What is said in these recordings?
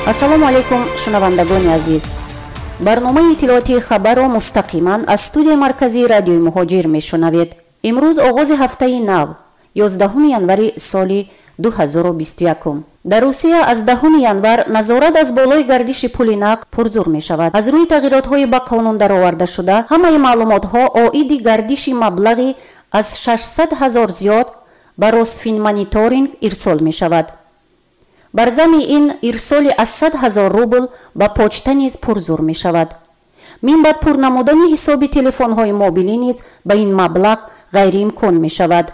ассалому алайкум шунавандагони азиз. барномаи иттилооти хабарро мустақиман аз студияи марказии радиои муҳоҷир мешунавед. имрӯз оғози ҳафтаи нав 11 январи соли 2021. дар Русия аз 10 январ назорат аз болои гардиши пули нақд пурзур мешавад. аз рӯи тағйиротҳои ба қонун даровардашуда ҳамаи маълумотҳо оиди гардиши маблағи аз 600 000 зиёд ба Росфинмониторинг ирсол мешавад. бар замми ин ирсоли аз 100 000 рубл ба почта низ пурзур мешавад. мин баъд пур намудани ҳисоби телефонҳои мобилӣ низ ба ин маблағ ғайриимкон мешавад.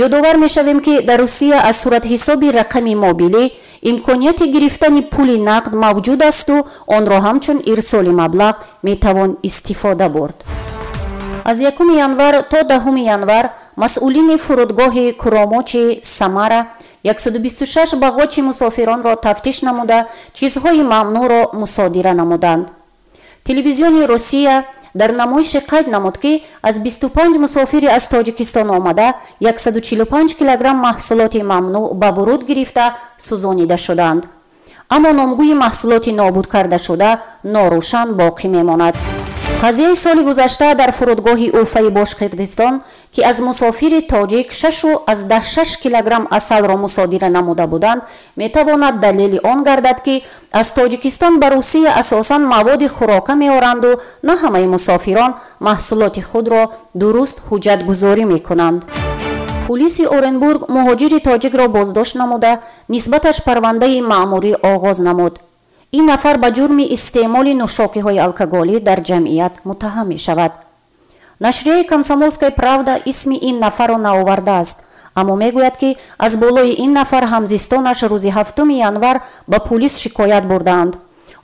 ёдовар мешавем ки дар Русия аз суратҳисоби рақами мобилӣ имконияти гирифтани пули нақд мавҷуд асту онро ҳамчун ирсоли маблағ метавон истифода бурд. аз 1 январ то 10 январ масъулини фурудгоҳи куромочи Самара 126 бағочи мусофиронро тафтиш намуда чизҳои мамнӯъро мусодира намуданд. телевизиони Русия дар намоиши қайд намуд ки аз 25 мусофири аз Тоҷикистон омада 145 килограмм маҳсулоти мамнӯъ ба вуруд гирифта сӯзонида шуданд. аммо номгӯи маҳсулоти нобуд карда норӯшан боқӣ мемонад. қазияи соли гузашта дар фурудгоҳи Уфаи Бошқирдистон ки аз мусофири тоҷик 6.6 килограмм асалро мусодира намуда буданд, метавонад далели он гардад ки аз Тоҷикистон ба Русия асосан маводи хӯрока меоранду на ҳамаи мусофирон маҳсулоти худро дуруст ҳуҷҷатгузорӣ мекунанд. пулиси Оренбург муҳоҷири тоҷикро боздошт намуда нисбаташ парвандаи маъмуриӣ оғоз намуд. ин нафар ба ҷурми истеъмоли нӯшокиҳои алкоголӣ дар ҷамъият муттаҳам мешавад. нашрияи комсомольская правда исми ин нафарро наовардааст, аммо мегӯяд ки аз болои ин нафар ҳамзистонаш рӯзи 7 январ ба пулис шикоят бурдаанд.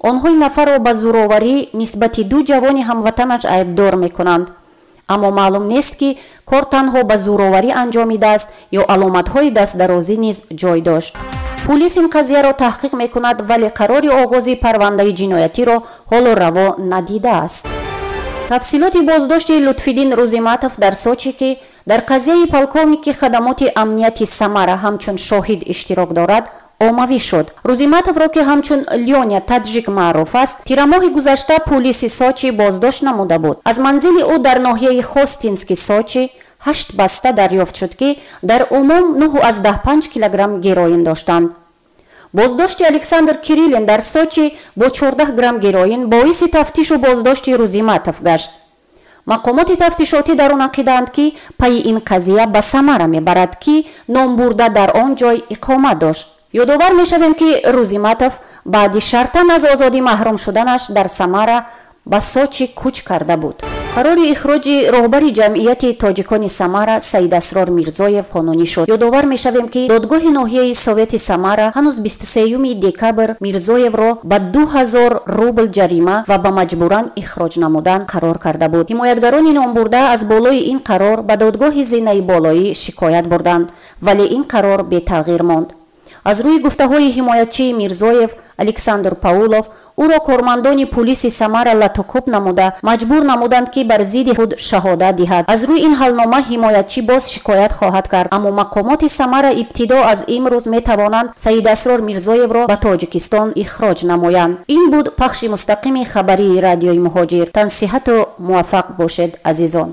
онҳо ин нафарро ба зуроварӣ нисбати ду ҷавони ҳамватанаш айбдор мекунанд, аммо маълум нест ки кор танҳо ба зуроварӣ анҷомидааст ё аломатҳои дастдарозӣ низ ҷой дошт. пулис ин қазияро таҳқиқ мекунад, вале қарори оғози парвандаи ҷиноятиро ҳоло раво надидааст. тафсилоти боздошти Лутфиддин Рузиматов дар Сочи ки дар қазияи полковники хадамоти амнияти Самара ҳамчун шоҳид иштирок дорад, оммавӣ шуд. Рузиматовро ки ҳамчун Лёня Таджик маъруф аст, тирамоҳи гузашта пулиси Сочи боздошт намуда буд. аз манзили ӯ дар ноҳияи Хостински Сочи 8 баста дарёфт шуд ки дар умум 9.5 килограмм героин доштанд. боздошти Александр Кириллин дар Сочи бо 14 грамм героин боиси тафтишу боздошти Рузиматов гашт. мақомоти тафтишотӣ дар он ақидаанд ки пайи ин қазия ба Самара мебарад ки номбурда дар он ҷой иқомат дошт. ёдовар мешавем ки Рузиматов баъди шартан аз озодӣ маҳрум шуданаш дар Самара ба Сочи кӯч карда буд. қарори ихроҷи роҳбари ҷамъияти тоҷикони Самара Саидасрор Мирзоев қонунӣ шуд. ёдовар мешавем ки додгоҳи ноҳияи Совети Самара ҳанӯз 23 декабр Мирзоевро ба 2000 рубл ҷарима ва ба маҷбуран ихроҷ намудан қарор карда буд. ҳимоятгарони номбурда аз болои ин қарор ба додгоҳи зинаи болоӣ шикоят бурданд, вале ин қарор бетағйир монд. аз рӯи гуфтаҳои ҳимоятчии Мирзоев Александр Паулов ӯро кормандони пулиси Самара латукуб намуда маҷбур намуданд ки бар зидди худ шаҳода диҳад. аз рӯи ин ҳалнома ҳимоятчӣ боз шикоят хоҳад кард, аммо мақомоти Самара ибтидо аз имрӯз метавонанд Саидасрор Мирзоевро ба Тоҷикистон ихроҷ намоянд. ин буд пахши мустақими хабарии радиои муҳоҷир. тансиҳату муваффақ бошед азизон.